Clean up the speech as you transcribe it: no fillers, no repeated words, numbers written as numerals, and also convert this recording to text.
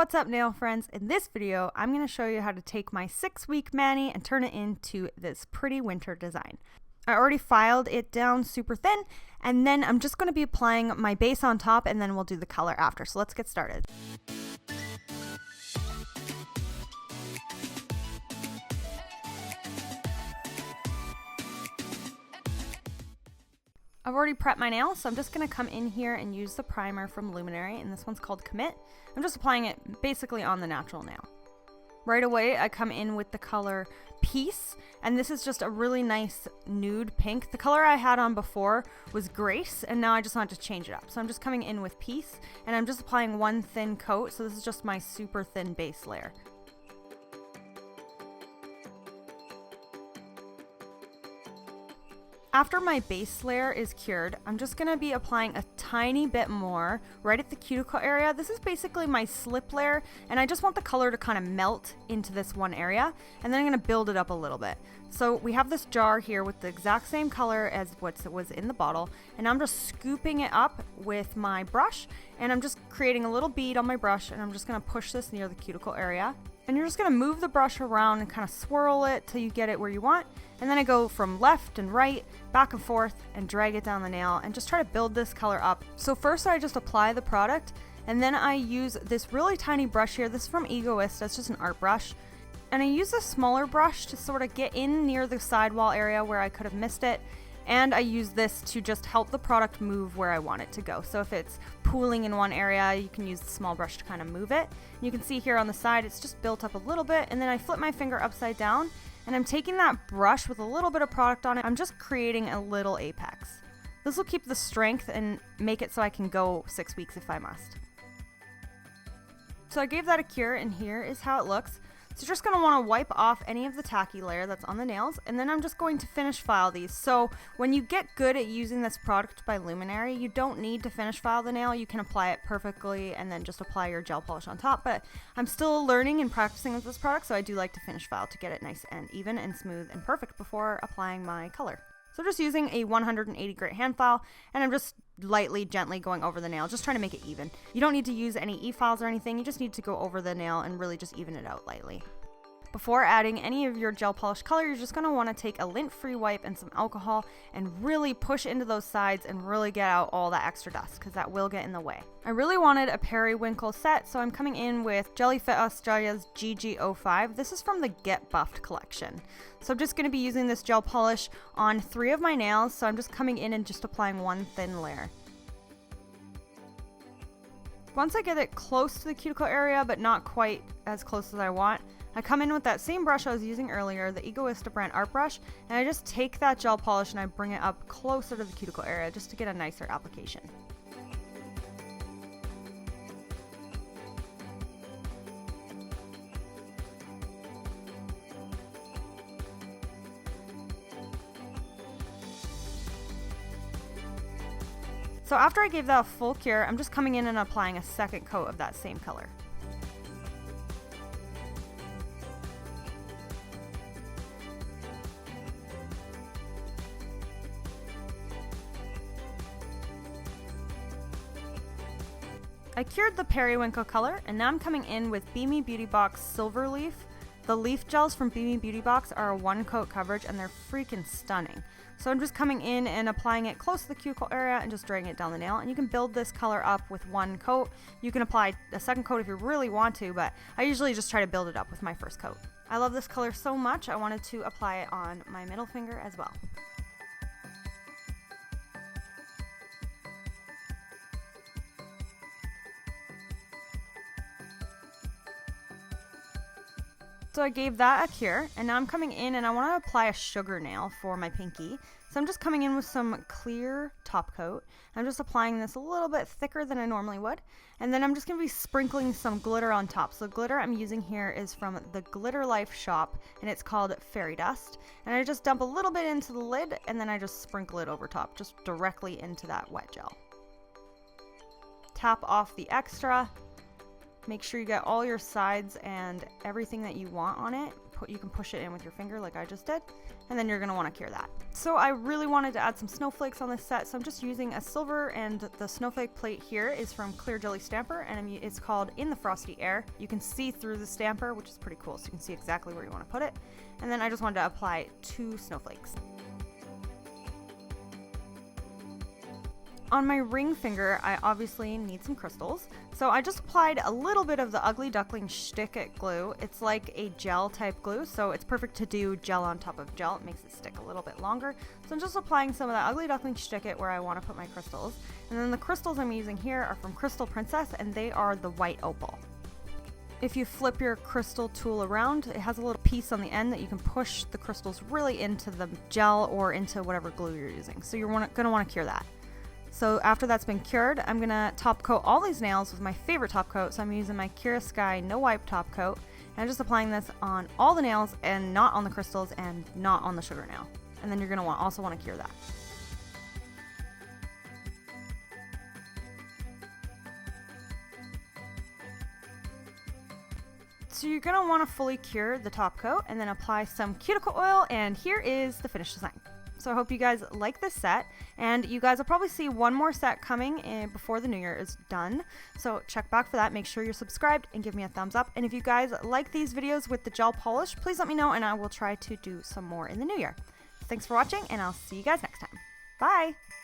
What's up, nail friends? In this video, I'm going to show you how to take my 6-week mani and turn it into this pretty winter design. I already filed it down super thin, and then I'm just going to be applying my base on top, and then we'll do the color after. So let's get started. I've already prepped my nails, so I'm just going to come in here and use the primer from Luminary, and this one's called Commit. I'm just applying it basically on the natural nail. Right away, I come in with the color Peace, and this is just a really nice nude pink. The color I had on before was Grace, and now I just wanted to change it up. So I'm just coming in with Peace, and I'm just applying one thin coat, so this is just my super thin base layer. After my base layer is cured, I'm just going to be applying a tiny bit more right at the cuticle area. This is basically my slip layer, and I just want the color to kind of melt into this one area, and then I'm going to build it up a little bit. So we have this jar here with the exact same color as what was in the bottle, and I'm just scooping it up with my brush, and I'm just creating a little bead on my brush, and I'm just going to push this near the cuticle area. And you're just going to move the brush around and kind of swirl it till you get it where you want. And then I go from left and right, back and forth, and drag it down the nail and just try to build this color up. So first I just apply the product, and then I use this really tiny brush here. This is from Egoist, it's just an art brush. And I use a smaller brush to sort of get in near the sidewall area where I could have missed it. And I use this to just help the product move where I want it to go. So if it's pooling in one area, you can use the small brush to kind of move it. You can see here on the side, it's just built up a little bit, and then I flip my finger upside down, and I'm taking that brush with a little bit of product on it. I'm just creating a little apex. This will keep the strength and make it so I can go 6 weeks if I must. So I gave that a cure, and here is how it looks. So you're just going to want to wipe off any of the tacky layer that's on the nails, and then I'm just going to finish file these. So when you get good at using this product by Luminary, you don't need to finish file the nail. You can apply it perfectly and then just apply your gel polish on top, but I'm still learning and practicing with this product, so I do like to finish file to get it nice and even and smooth and perfect before applying my color. So just using a 180 grit hand file, and I'm just lightly, gently going over the nail, just trying to make it even. You don't need to use any e-files or anything, you just need to go over the nail and really just even it out lightly. Before adding any of your gel polish color, you're just going to want to take a lint-free wipe and some alcohol and really push into those sides and really get out all that extra dust, because that will get in the way. I really wanted a Periwinkle set, so I'm coming in with Jellyfit Australia's GG05. This is from the Get Buffed collection. So I'm just going to be using this gel polish on 3 of my nails, so I'm just coming in and just applying one thin layer. Once I get it close to the cuticle area, but not quite as close as I want, I come in with that same brush I was using earlier, the Egoist brand art brush, and I just take that gel polish and I bring it up closer to the cuticle area just to get a nicer application. So after I gave that a full cure, I'm just coming in and applying a second coat of that same color. I cured the Periwinkle color, and now I'm coming in with Bemi Beauty Box Silver Leaf. The leaf gels from Bemi Beauty Box are a 1-coat coverage, and they're freaking stunning. So I'm just coming in and applying it close to the cuticle area and just dragging it down the nail. And you can build this color up with 1 coat. You can apply a second coat if you really want to, but I usually just try to build it up with my first coat. I love this color so much, I wanted to apply it on my middle finger as well. So I gave that a cure, and now I'm coming in and I want to apply a sugar nail for my pinky. So I'm just coming in with some clear top coat. I'm just applying this a little bit thicker than I normally would. And then I'm just going to be sprinkling some glitter on top. So the glitter I'm using here is from the Glitter Life shop, and it's called Fairy Dust. And I just dump a little bit into the lid, and then I just sprinkle it over top, just directly into that wet gel. Tap off the extra. Make sure you get all your sides and everything that you want on it you can push it in with your finger like I just did, and then you're going to want to cure that. So I really wanted to add some snowflakes on this set, so I'm just using a silver, and the snowflake plate here is from Clear Jelly Stamper, and it's called In the Frosty Air. You can see through the stamper, which is pretty cool, so you can see exactly where you want to put it. And then I just wanted to apply 2 snowflakes. On my ring finger, I obviously need some crystals, so I just applied a little bit of the Ugly Duckling Stick-It glue. It's like a gel type glue, so it's perfect to do gel on top of gel. It makes it stick a little bit longer. So I'm just applying some of that Ugly Duckling Stick-It where I want to put my crystals. And then the crystals I'm using here are from Crystal Princess, and they are the white opal. If you flip your crystal tool around, it has a little piece on the end that you can push the crystals really into the gel or into whatever glue you're using. So you're going to want to cure that. So after that's been cured, I'm going to top coat all these nails with my favorite top coat. So I'm using my Kira Sky No Wipe top coat. And I'm just applying this on all the nails and not on the crystals and not on the sugar nail. And then you're going to also want to cure that. So you're going to want to fully cure the top coat and then apply some cuticle oil, and here is the finished design. So I hope you guys like this set, and you guys will probably see one more set coming in before the new year is done. So check back for that. Make sure you're subscribed and give me a thumbs up. And if you guys like these videos with the gel polish, please let me know and I will try to do some more in the new year. Thanks for watching, and I'll see you guys next time. Bye!